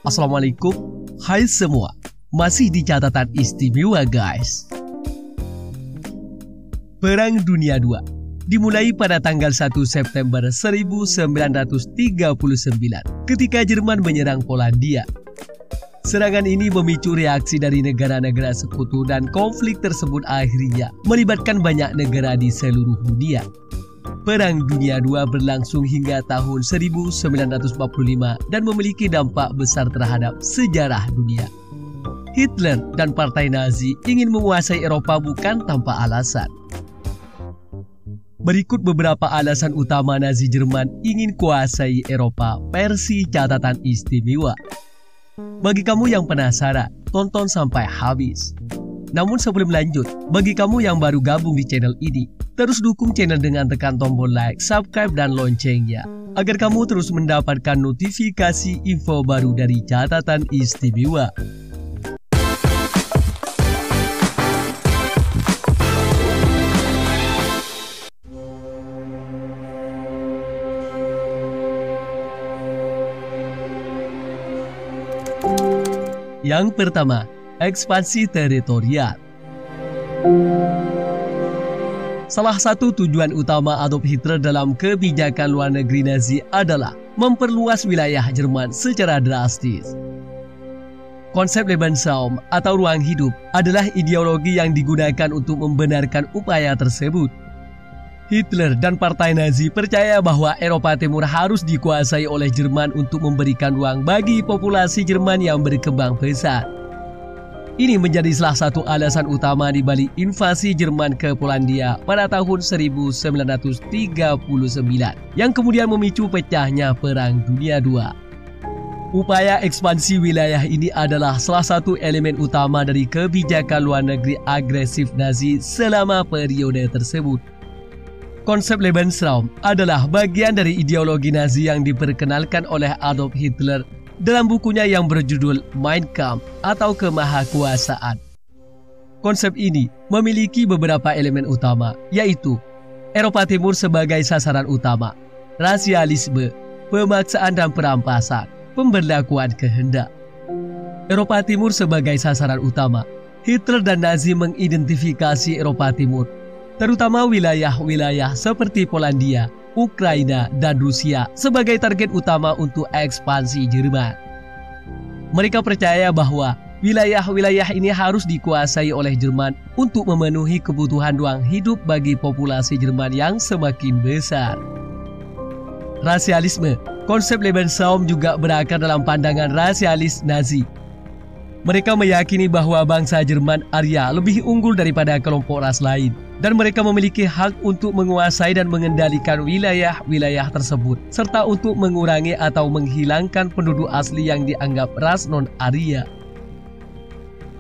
Assalamualaikum, hai semua. Masih di catatan istimewa guys. Perang Dunia II dimulai pada tanggal 1 September 1939 ketika Jerman menyerang Polandia. Serangan ini memicu reaksi dari negara-negara sekutu dan konflik tersebut akhirnya melibatkan banyak negara di seluruh dunia. Perang Dunia II berlangsung hingga tahun 1945 dan memiliki dampak besar terhadap sejarah dunia. Hitler dan Partai Nazi ingin menguasai Eropa bukan tanpa alasan. Berikut beberapa alasan utama Nazi Jerman ingin kuasai Eropa versi catatan istimewa. Bagi kamu yang penasaran, tonton sampai habis. Namun sebelum lanjut, bagi kamu yang baru gabung di channel ini, terus dukung channel dengan tekan tombol like, subscribe, dan loncengnya, agar kamu terus mendapatkan notifikasi info baru dari catatan istimewa. Yang pertama, ekspansi teritorial. Salah satu tujuan utama Adolf Hitler dalam kebijakan luar negeri Nazi adalah memperluas wilayah Jerman secara drastis. Konsep Lebensraum atau ruang hidup adalah ideologi yang digunakan untuk membenarkan upaya tersebut. Hitler dan Partai Nazi percaya bahwa Eropa Timur harus dikuasai oleh Jerman untuk memberikan ruang bagi populasi Jerman yang berkembang pesat. Ini menjadi salah satu alasan utama di balik invasi Jerman ke Polandia pada tahun 1939 yang kemudian memicu pecahnya Perang Dunia II. Upaya ekspansi wilayah ini adalah salah satu elemen utama dari kebijakan luar negeri agresif Nazi selama periode tersebut. Konsep Lebensraum adalah bagian dari ideologi Nazi yang diperkenalkan oleh Adolf Hitler dalam bukunya yang berjudul Mein Kampf atau Kemahakuasaan. Konsep ini memiliki beberapa elemen utama, yaitu Eropa Timur sebagai sasaran utama, rasialisme, pemaksaan dan perampasan, pemberlakuan kehendak. Eropa Timur sebagai sasaran utama, Hitler dan Nazi mengidentifikasi Eropa Timur, terutama wilayah-wilayah seperti Polandia, Ukraina, dan Rusia sebagai target utama untuk ekspansi Jerman. Mereka percaya bahwa wilayah-wilayah ini harus dikuasai oleh Jerman untuk memenuhi kebutuhan ruang hidup bagi populasi Jerman yang semakin besar. Rasialisme, konsep Lebensraum juga berakar dalam pandangan rasialis Nazi. Mereka meyakini bahwa bangsa Jerman Arya lebih unggul daripada kelompok ras lain, dan mereka memiliki hak untuk menguasai dan mengendalikan wilayah-wilayah tersebut, serta untuk mengurangi atau menghilangkan penduduk asli yang dianggap ras non-Arya.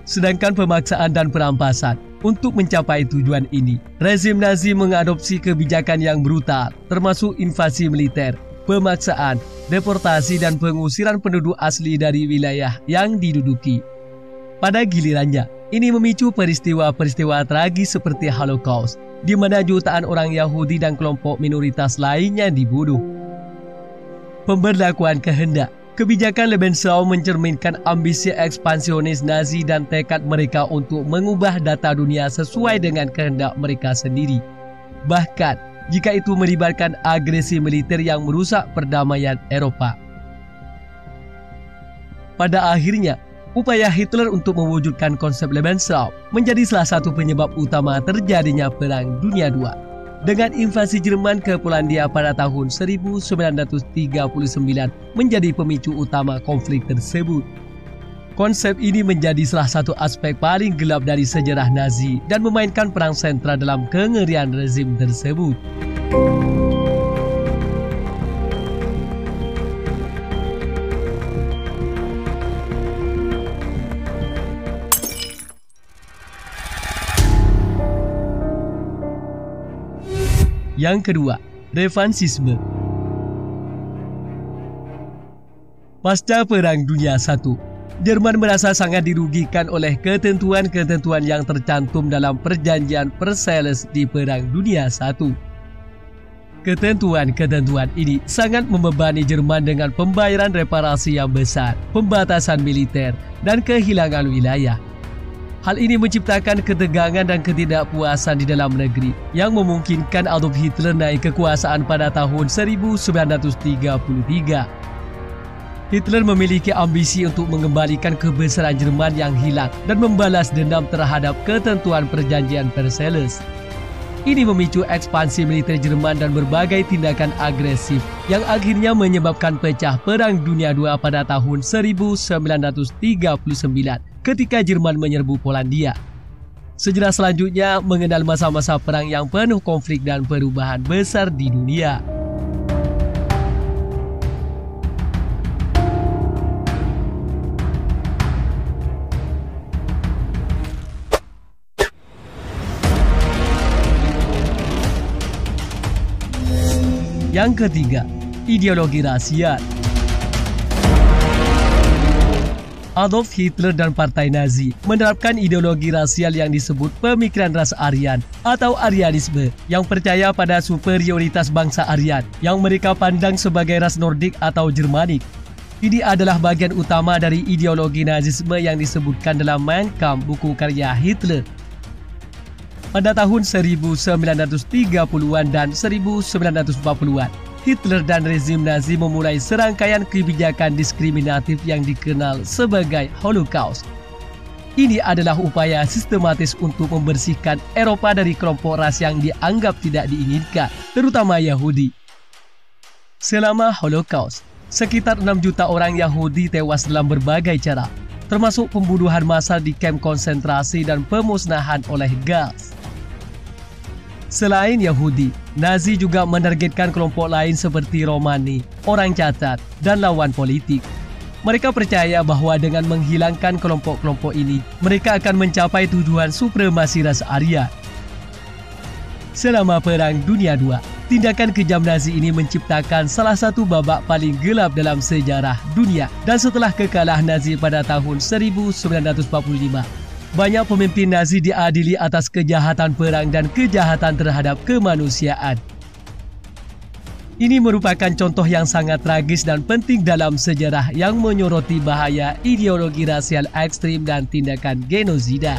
Sedangkan pemaksaan dan perampasan, untuk mencapai tujuan ini, rezim Nazi mengadopsi kebijakan yang brutal, termasuk invasi militer, pemaksaan, deportasi, dan pengusiran penduduk asli dari wilayah yang diduduki. Pada gilirannya, ini memicu peristiwa-peristiwa tragis seperti Holocaust, di mana jutaan orang Yahudi dan kelompok minoritas lainnya dibunuh. Pemberlakuan kehendak, kebijakan Lebensraum mencerminkan ambisi ekspansionis Nazi dan tekad mereka untuk mengubah data dunia sesuai dengan kehendak mereka sendiri. Bahkan, jika itu melibatkan agresi militer yang merusak perdamaian Eropa. Pada akhirnya, upaya Hitler untuk mewujudkan konsep Lebensraum menjadi salah satu penyebab utama terjadinya Perang Dunia II. Dengan invasi Jerman ke Polandia pada tahun 1939 menjadi pemicu utama konflik tersebut. Konsep ini menjadi salah satu aspek paling gelap dari sejarah Nazi dan memainkan peran sentral dalam kengerian rezim tersebut. Yang kedua, revansisme. Pasca Perang Dunia I, Jerman merasa sangat dirugikan oleh ketentuan-ketentuan yang tercantum dalam perjanjian Versailles di Perang Dunia I. Ketentuan-ketentuan ini sangat membebani Jerman dengan pembayaran reparasi yang besar, pembatasan militer, dan kehilangan wilayah. Hal ini menciptakan ketegangan dan ketidakpuasan di dalam negeri yang memungkinkan Adolf Hitler naik kekuasaan pada tahun 1933. Hitler memiliki ambisi untuk mengembalikan kebesaran Jerman yang hilang dan membalas dendam terhadap ketentuan perjanjian Versailles. Ini memicu ekspansi militer Jerman dan berbagai tindakan agresif yang akhirnya menyebabkan pecah Perang Dunia II pada tahun 1939 ketika Jerman menyerbu Polandia. Sejarah selanjutnya mengenal masa-masa perang yang penuh konflik dan perubahan besar di dunia. Yang ketiga, ideologi rasial. Adolf Hitler dan Partai Nazi menerapkan ideologi rasial yang disebut pemikiran ras Aryan atau Aryanisme yang percaya pada superioritas bangsa Aryan yang mereka pandang sebagai ras Nordik atau Jermanik. Ini adalah bagian utama dari ideologi Nazisme yang disebutkan dalam Mein Kampf, buku karya Hitler. Pada tahun 1930-an dan 1940-an, Hitler dan rezim Nazi memulai serangkaian kebijakan diskriminatif yang dikenal sebagai Holocaust. Ini adalah upaya sistematis untuk membersihkan Eropa dari kelompok ras yang dianggap tidak diinginkan, terutama Yahudi. Selama Holocaust, sekitar 6 juta orang Yahudi tewas dalam berbagai cara, termasuk pembunuhan massal di kamp konsentrasi dan pemusnahan oleh gas. Selain Yahudi, Nazi juga menargetkan kelompok lain seperti Romani, orang cacat, dan lawan politik. Mereka percaya bahwa dengan menghilangkan kelompok-kelompok ini, mereka akan mencapai tujuan supremasi ras Arya. Selama Perang Dunia II, tindakan kejam Nazi ini menciptakan salah satu babak paling gelap dalam sejarah dunia. Dan setelah kekalahan Nazi pada tahun 1945, banyak pemimpin Nazi diadili atas kejahatan perang dan kejahatan terhadap kemanusiaan. Ini merupakan contoh yang sangat tragis dan penting dalam sejarah yang menyoroti bahaya ideologi rasial ekstrim dan tindakan genosida.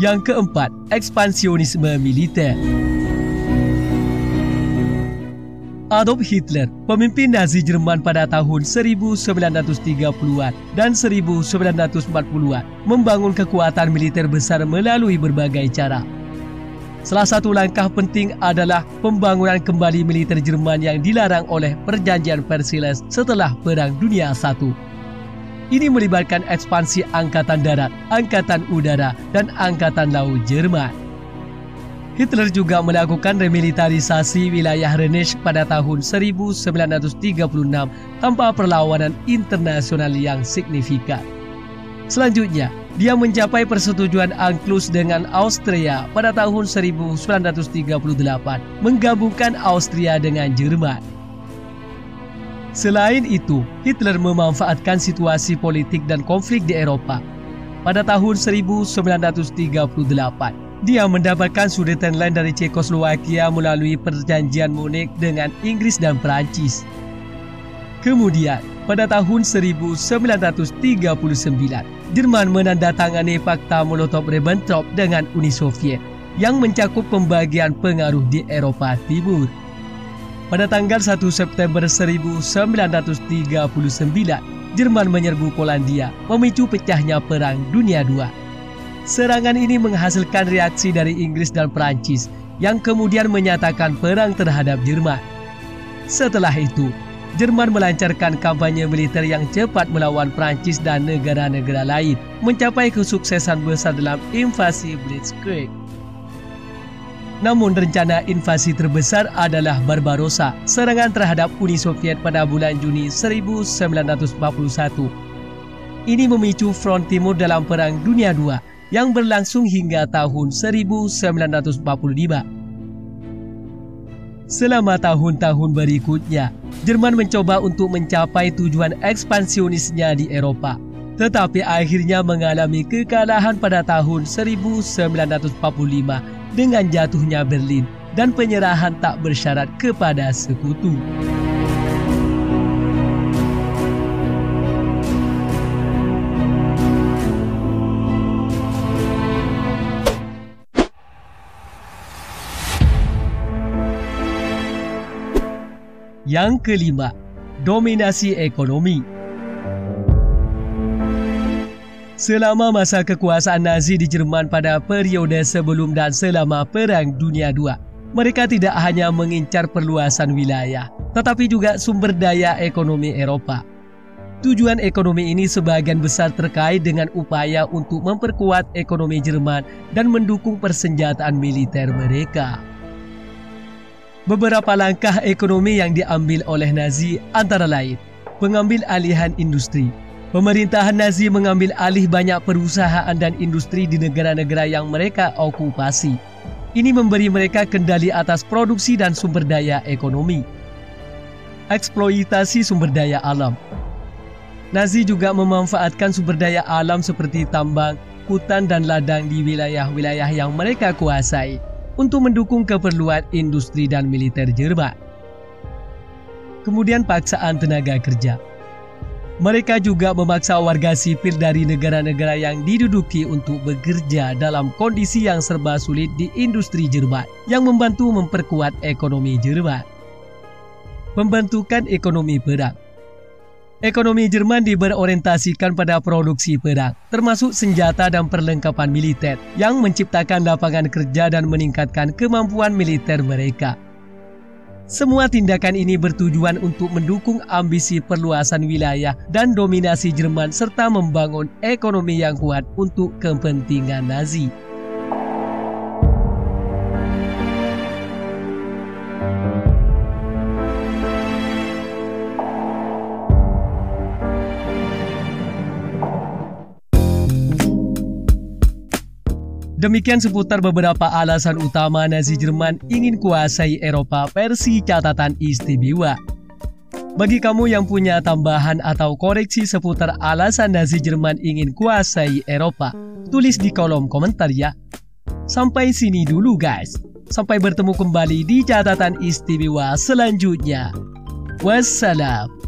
Yang keempat, ekspansionisme militer. Adolf Hitler, pemimpin Nazi Jerman pada tahun 1930-an dan 1940-an, membangun kekuatan militer besar melalui berbagai cara. Salah satu langkah penting adalah pembangunan kembali militer Jerman yang dilarang oleh Perjanjian Versailles setelah Perang Dunia I. Ini melibatkan ekspansi Angkatan Darat, Angkatan Udara, dan Angkatan Laut Jerman. Hitler juga melakukan remilitarisasi wilayah Rhenish pada tahun 1936 tanpa perlawanan internasional yang signifikan. Selanjutnya, dia mencapai persetujuan Anschluss dengan Austria pada tahun 1938, menggabungkan Austria dengan Jerman. Selain itu, Hitler memanfaatkan situasi politik dan konflik di Eropa. Pada tahun 1938, dia mendapatkan Sudetenland dari Cekoslowakia melalui perjanjian Munich dengan Inggris dan Prancis. Kemudian, pada tahun 1939, Jerman menandatangani Fakta Molotov-Ribbentrop dengan Uni Soviet yang mencakup pembagian pengaruh di Eropa Timur. Pada tanggal 1 September 1939, Jerman menyerbu Polandia, memicu pecahnya Perang Dunia II. Serangan ini menghasilkan reaksi dari Inggris dan Prancis yang kemudian menyatakan perang terhadap Jerman. Setelah itu, Jerman melancarkan kampanye militer yang cepat melawan Prancis dan negara-negara lain, mencapai kesuksesan besar dalam invasi Blitzkrieg. Namun rencana invasi terbesar adalah Barbarossa, serangan terhadap Uni Soviet pada bulan Juni 1941. Ini memicu Front Timur dalam Perang Dunia II yang berlangsung hingga tahun 1945. Selama tahun-tahun berikutnya, Jerman mencoba untuk mencapai tujuan ekspansionisnya di Eropa, tetapi akhirnya mengalami kekalahan pada tahun 1945 dengan jatuhnya Berlin dan penyerahan tak bersyarat kepada sekutu. Yang kelima, dominasi ekonomi. Selama masa kekuasaan Nazi di Jerman pada periode sebelum dan selama Perang Dunia II, mereka tidak hanya mengincar perluasan wilayah, tetapi juga sumber daya ekonomi Eropa. Tujuan ekonomi ini sebagian besar terkait dengan upaya untuk memperkuat ekonomi Jerman dan mendukung persenjataan militer mereka. Beberapa langkah ekonomi yang diambil oleh Nazi antara lain pengambil alihan industri. Pemerintahan Nazi mengambil alih banyak perusahaan dan industri di negara-negara yang mereka okupasi. Ini memberi mereka kendali atas produksi dan sumber daya ekonomi. Eksploitasi sumber daya alam. Nazi juga memanfaatkan sumber daya alam seperti tambang, hutan dan ladang di wilayah-wilayah yang mereka kuasai untuk mendukung keperluan industri dan militer Jerman. Kemudian paksaan tenaga kerja. Mereka juga memaksa warga sipil dari negara-negara yang diduduki untuk bekerja dalam kondisi yang serba sulit di industri Jerman yang membantu memperkuat ekonomi Jerman. Pembentukan ekonomi perang. Ekonomi Jerman berorientasikan pada produksi perang, termasuk senjata dan perlengkapan militer, yang menciptakan lapangan kerja dan meningkatkan kemampuan militer mereka. Semua tindakan ini bertujuan untuk mendukung ambisi perluasan wilayah dan dominasi Jerman serta membangun ekonomi yang kuat untuk kepentingan Nazi. Demikian seputar beberapa alasan utama Nazi Jerman ingin kuasai Eropa versi catatan istimewa. Bagi kamu yang punya tambahan atau koreksi seputar alasan Nazi Jerman ingin kuasai Eropa, tulis di kolom komentar ya. Sampai sini dulu guys. Sampai bertemu kembali di catatan istimewa selanjutnya. Wassalam.